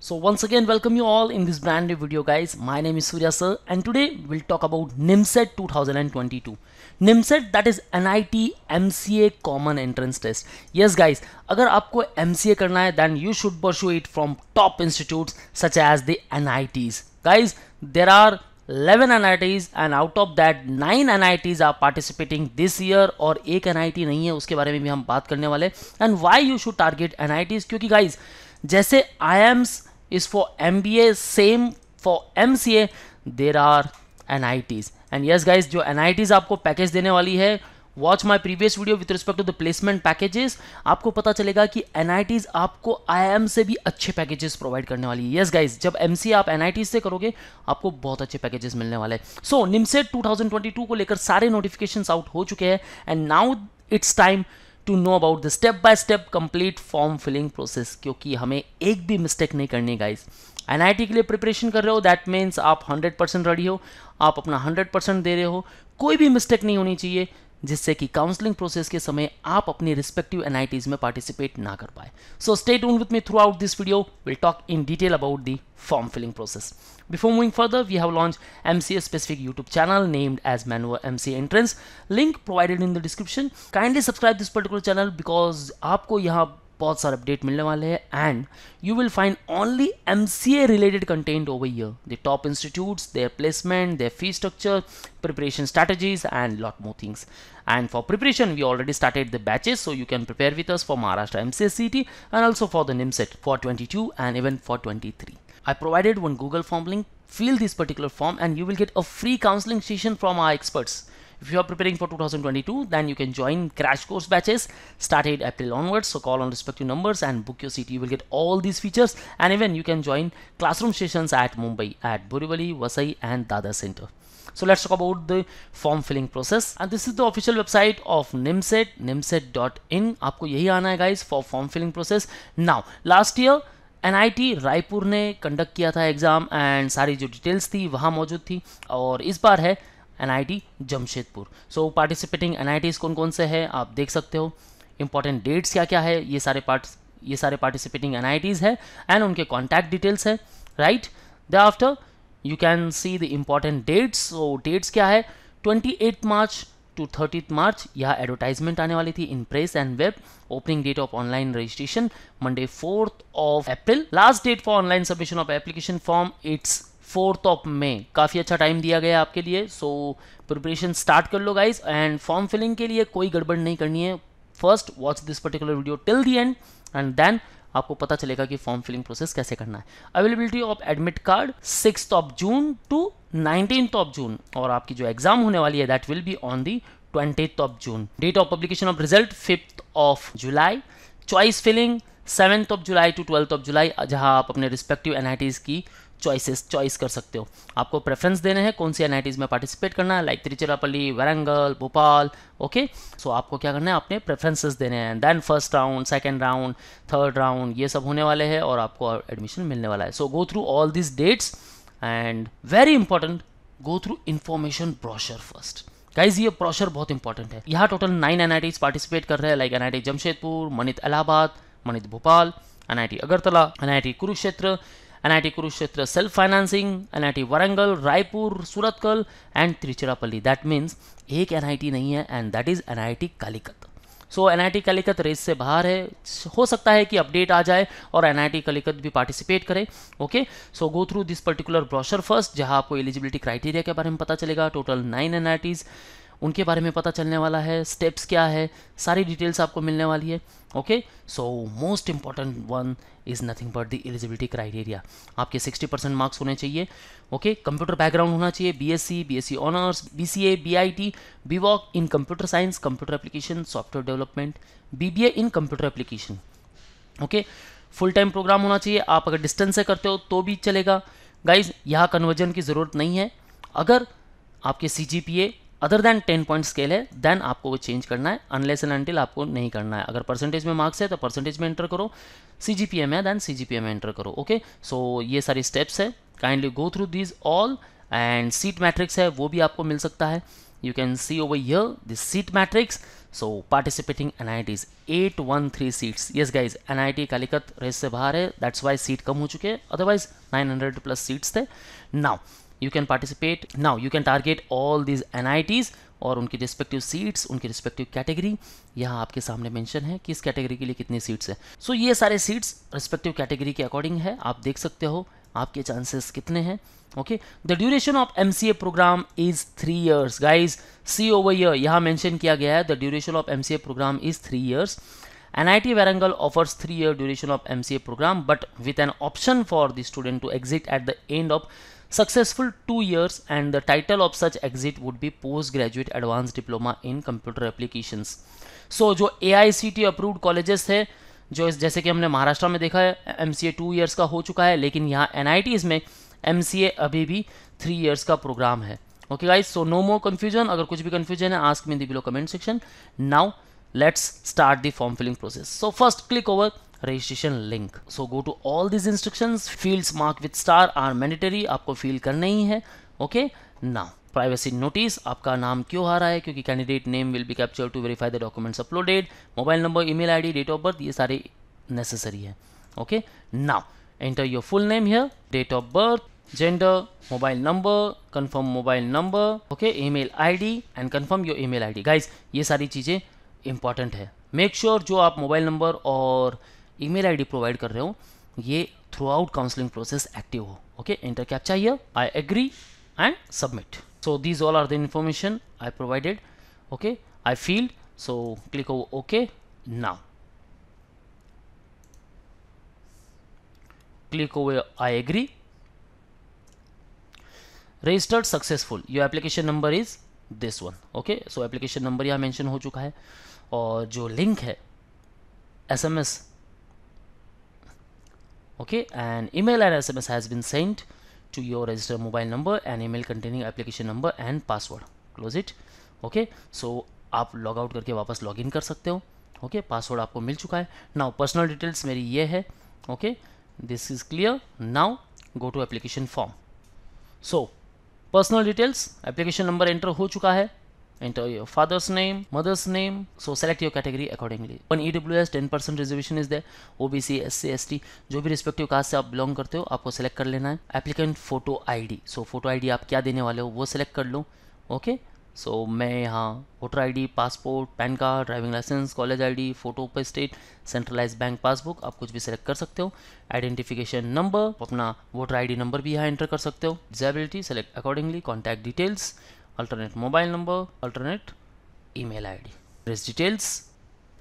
So once again welcome you all in this brand new video guys. My name is Surya sir and today we'll talk about NIMCET 2022. NIMCET that is NIT MCA Common Entrance Test. Yes guys, अगर आपको MCA करना है then you should pursue it from top institutes such as the NITs. Guys, there are 11 NITs and out of that 9 NITs are participating this year और एक NIT नहीं है, उसके बारे में भी हम बात करने वाले. And why you should target NITs? क्योंकि guys जैसे IIMs is for MBA, same for MCA, there are NITs. And yes guys, जो NITs आपको पैकेज देने वाली है, watch my previous video with respect to the placement packages. आपको पता चलेगा कि NITs आपको IIM से भी अच्छे पैकेजेस प्रोवाइड करने वाली है. यस गाइज, जब MCA आप NITs से करोगे आपको बहुत अच्छे पैकेजेस मिलने वाले हैं. सो निमसेट 2022 को लेकर सारे नोटिफिकेशंस आउट हो चुके हैं and now it's time to know about the step by step complete form filling process, क्योंकि हमें एक भी मिस्टेक नहीं करनी गाइज. NIT के लिए प्रिपरेशन कर रहे हो, दैट मीन्स आप 100% रेडी हो, आप अपना 100% दे रहे हो, कोई भी मिस्टेक नहीं होनी चाहिए जिससे कि काउंसलिंग प्रोसेस के समय आप अपनी रिस्पेक्टिव NITs में पार्टिसिपेट ना कर पाए. So stay tuned with me through out this video. Will talk in detail about the form filling process. Before moving further, we have launched MCA specific YouTube channel named as Maneuver MCA Entrance. Link provided in the description. Kindly subscribe this particular channel because आपको यहाँ बहुत सारे update मिलने वाले हैं and you will find only MCA related content over here. The top institutes, their placement, their fee structure, preparation strategies and lot more things. And for preparation, we already started the batches, so you can prepare with us for Maharashtra MCA CT and also for the NIMCET for 22 and even for 23. I provided one Google form link. Fill this particular form and you will get a free counseling session from our experts. If you are preparing for 2022, then you can join crash course batches started April onwards. So call on respective numbers and book your seat. You will get all these features and even you can join classroom sessions at Mumbai at Borivali, Vasai and Dada Center. So let's talk about the form filling process. And this is the official website of NIMCET, nimcet.in. आपको यही आना है guys for form filling process. Now, last year NIT Raipur ने conduct किया था exam and सारी जो details थी वहाँ मौजूद थी, और इस बार है NIT जमशेदपुर. सो पार्टिसिपेटिंग NITs कौन कौन से हैं आप देख सकते हो. इंपॉर्टेंट डेट्स क्या क्या है, ये सारे पार्टिसिपेटिंग NITs है एंड उनके कॉन्टैक्ट डिटेल्स है. Right, the after you can see the important dates. So dates क्या है, 28 मार्च to 30th मार्च यह एडवर्टाइजमेंट आने वाली थी in press and web. Opening date of online registration Monday 4th of April. Last date for online submission of application form it's 4th of May. काफ़ी अच्छा time दिया गया आपके लिए. सो प्रिपरेशन स्टार्ट कर लो गाइज एंड फॉर्म फिलिंग के लिए कोई गड़बड़ नहीं करनी है. First watch this particular video till the end and then आपको पता चलेगा कि फॉर्म फिलिंग प्रोसेस कैसे करना है. Availability of admit card 6th of June to 19th of June, और आपकी जो एग्जाम होने वाली है that will be on the 20th of June. Date of publication of result 5th of July. Choice filling 7th of July to 12th of July, जहां आप अपने respective NITs की चॉइस कर सकते हो. आपको प्रेफरेंस देने हैं कौन सी NITs में पार्टिसिपेट करना है, like Tiruchirappalli, Warangal, Bhopal. Okay, so आपको क्या करना है, अपने प्रेफरेंसेस देने हैं. Then first round, second round, third round, ये सब होने वाले हैं और आपको एडमिशन मिलने वाला है. So go through all this dates and very important, go through information brochure first. Guys ये ब्रोशर बहुत इंपॉर्टेंट है. यहाँ टोटल 9 NITs पार्टिसिपेट कर रहे हैं, like NIT Jamshedpur, MANIT Allahabad, MANIT Bhopal, NIT Agartala, NIT Kurukshetra, NIT Kurukshetra self financing, NIT Warangal, Raipur, Surathkal and Tiruchirappalli. That means एक NIT नहीं है and that is NIT Calicut. So NIT Calicut race से बाहर है. हो सकता है कि अपडेट आ जाए और NIT कालीकत भी पार्टिसिपेट करे. Okay, so go through this particular brochure first, जहां आपको एलिजिबिलिटी क्राइटेरिया के बारे में पता चलेगा. टोटल 9 NITs उनके बारे में पता चलने वाला है, स्टेप्स क्या है, सारी डिटेल्स आपको मिलने वाली है. Okay, so most important one is nothing but the eligibility criteria. आपके 60% मार्क्स होने चाहिए. ओके, कंप्यूटर बैकग्राउंड होना चाहिए, BSc honours, BCA, BIT, BVOC in computer science, computer application, software development, BBA in computer application. Okay, full time programme होना चाहिए. आप अगर distance से करते हो तो भी चलेगा. गाइज यहाँ कन्वर्जन की ज़रूरत नहीं है. अगर आपके CGPA other than 10 point scale है देन आपको वो चेंज करना है, अनलेस एंड अनटिल आपको नहीं करना है. अगर परसेंटेज में मार्क्स है तो परसेंटेज में एंटर करो, CGPA में देन CGPA में एंटर करो. ओके, सो ये सारी स्टेप्स है. Kindly go through these all and seat matrix है वो भी आपको मिल सकता है. You can see over here the seat matrix. So participating NITs 813 seats. Yes guys, NIT Calicut race से बाहर है, दैट्स वाई सीट कम हो चुके हैं, अदरवाइज 900 प्लस सीट्स थे. Now you can participate, now you can target all these NITs और उनकी respective seats, उनकी रिस्पेक्टिव कैटेगरी यहाँ आपके सामने मेंशन है कि इस कैटेगरी के लिए कितनी सीट्स है. सो ये सारे सीट्स रिस्पेक्टिव कैटेगरी के अकॉर्डिंग है, आप देख सकते हो आपके चांसेस कितने हैं. Okay, the duration of MCA programme is 3 years. Guys see over here यहाँ मेंशन किया गया है, the duration of MCA programme is 3 years. NIT Warangal offers 3-year duration of MCA program, but with an option for the student to exit at the end of successful 2 years, and the title of such exit would be postgraduate advanced diploma in computer applications. So जो AICTE approved colleges है, जो जैसे कि हमने महाराष्ट्र में देखा है MCA 2 years का हो चुका है, लेकिन यहाँ NITs में MCA अभी भी 3 years का प्रोग्राम है. Okay guys, so no more confusion. अगर कुछ भी कन्फ्यूजन है, ask me in the below comment section. Now let's start the form filling process. So first click over registration link. So go to all these instructions. Fields marked with star are mandatory, आपको fill करना ही है. Okay, now privacy notice, आपका नाम क्यों आ रहा है, क्योंकि candidate name will be captured to verify the documents uploaded. Mobile number, email ID, date of birth, ये सारे necessary है. Okay, now enter your full name here, date of birth, gender, mobile number, confirm mobile number, okay, email ID and confirm your email ID. Guys, ये सारी चीज़ें important है. Make sure जो आप mobile number और email ID provide कर रहे हो ये throughout counselling process active हो. Okay, enter captcha here, I agree and submit. So these all are the information I provided. Okay, I filled, so click over okay. Now click over I agree. Registered successful, your application number is this one. Okay, so application number यहाँ mention हो चुका है और जो link है SMS, okay, and email and SMS has been sent to your registered mobile number and email containing application number and password. Close it. Okay, so आप log out करके वापस लॉग इन कर सकते हो. ओके, पासवर्ड आपको मिल चुका है. Now personal details मेरी ये है. Okay, this is clear. Now go to application form. So personal details, application number enter हो चुका है. Enter your father's name, mother's name. So select your category accordingly. On EWS 10% reservation is there. OBC, SC, ST, जो भी respective cast से आप belong करते हो आपको सेलेक्ट कर लेना है. Applicant photo ID, so photo ID आप क्या देने वाले हो वो सेलेक्ट कर लो. ओके, सो मैं यहाँ voter ID, passport, pan card, driving licence, college ID, photo पर स्टेट, सेंट्रलाइज बैंक पासबुक, आप कुछ भी सेलेक्ट कर सकते हो. आइडेंटिफिकेशन नंबर, अपना वोटर ID नंबर भी यहाँ एंटर कर सकते हो. Disability select accordingly. Contact details, alternate mobile number, alternate email ID, address details,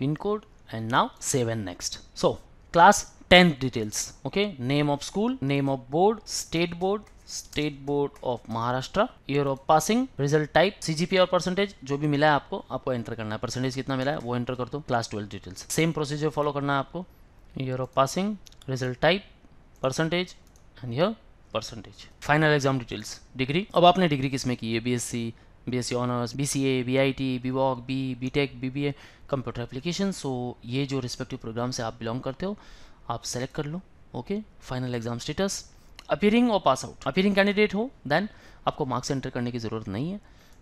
pin code, and now save and next. So class 10th details. Okay, name of school, name of board, state board of Maharashtra, year of passing, result type, CGPA और percentage जो भी मिला है आपको enter करना है. Percentage कितना मिला है वो एंटर कर दो. Class 12 details same procedure follow करना है आपको. year of passing, result type, percentage and here percentage. Final exam details, degree. अब आपने डिग्री किस में की है, BSc honours, BCA, BIT, BVOC, BTech, BBA, computer application. So ये जो रिस्पेक्टिव प्रोग्राम से आप बिलोंग करते हो आप सेलेक्ट कर लो. Okay, final exam status, appearing और पास आउट. अपीयरिंग कैंडिडेट हो देन आपको मार्क्स एंटर करने की ज़रूरत नहीं है.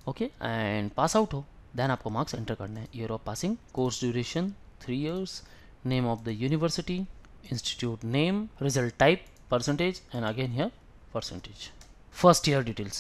ओके, एंड पास आउट हो देन आपको मार्क्स एंटर करने हैं. Year of passing, course duration 3 years, name of the university, institute name, result type, percentage and again here percentage. First year details.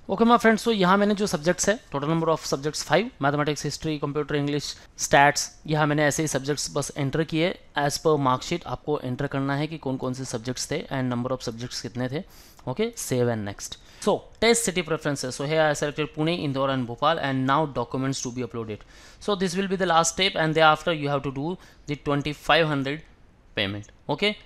Okay my friends, so यहाँ मैंने जो subjects है, total number of subjects 5, mathematics, history, computer, English, stats, यहाँ मैंने ऐसे ही subjects बस enter किए. As per marksheet आपको एंटर करना है कि कौन कौन से सब्जेक्ट्स थे एंड नंबर ऑफ सब्जेक्ट्स कितने थे. Okay, save and next. So test city preferences. So here I selected Pune, Indore and Bhopal and now documents to be uploaded. So this will be the last step and thereafter you have to do the 2500 payment. Okay,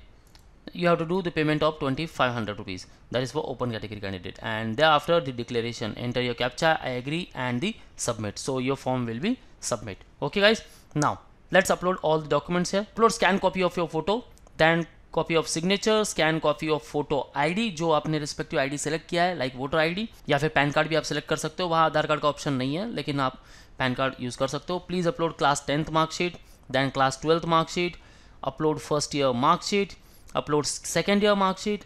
you have to do the payment of 2500 rupees. That is for open category candidate, and thereafter the declaration, enter your captcha, I agree and the submit. So your form will be submit. Okay guys, now let's upload all the documents here. Upload scan copy of your photo, then copy of signature, scan copy of photo ID जो आपने respective ID select किया है, like voter ID या फिर pan card भी आप select कर सकते हो. वहाँ आधार कार्ड का ऑप्शन नहीं है लेकिन आप पैन कार्ड यूज़ कर सकते हो. Please upload class 10th marksheet, then class 12th marksheet, upload first year marksheet, upload second year marksheet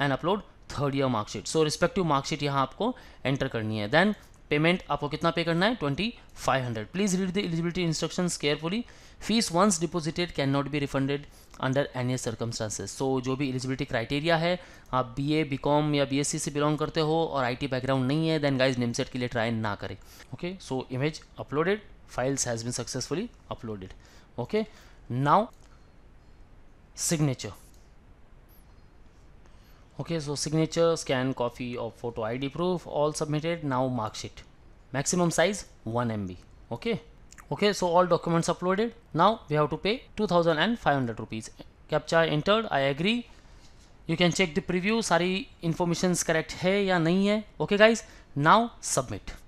and upload third year marksheet. So respective marksheet यहाँ आपको एंटर करनी है. देन पेमेंट आपको कितना पे करना है 2500। Please read the eligibility instructions carefully. Fees once deposited can not be refunded under any circumstances. So जो भी एलिजिबिलिटी क्राइटेरिया है, आप बीए बीकॉम या बीएससी से बिलोंग करते हो और आईटी बैकग्राउंड नहीं है, देन गाइज निमसेट के लिए ट्राई ना करें। Okay, so image uploaded, files has been successfully uploaded. Okay, now signature. Okay, so signature, scan copy of photo ID proof, all submitted. Now mark sheet, maximum size 1 MB. Okay, so all documents uploaded. Now we have to pay 2500 rupees. Captcha entered, I agree. You can check the preview, सारी informations correct है या नहीं है. Okay guys, now submit.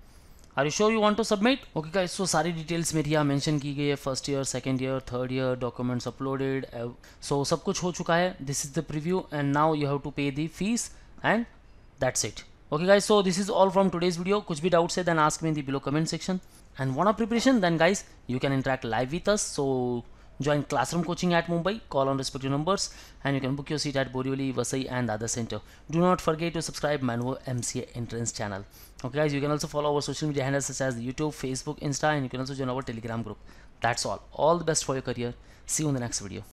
Are you sure you want to submit? Okay guys, so सारी details मेरी यहाँ mention की गई है, first year, second year, third year, documents uploaded, so सब कुछ हो चुका है. This is the preview and now you have to pay the fees and that's it. Okay guys, so this is all from today's video. कुछ भी doubts है then ask me in the below comment section. And want a preparation? Then guys, you can interact live with us. So join classroom coaching at Mumbai, call on respective numbers and you can book your seat at Borivali, Vasai and other center. Do not forget to subscribe Manvo MCA entrance channel. Okay guys, you can also follow our social media handles such as YouTube, Facebook, Insta and you can also join our Telegram group. That's all the best for your career. See you in the next video.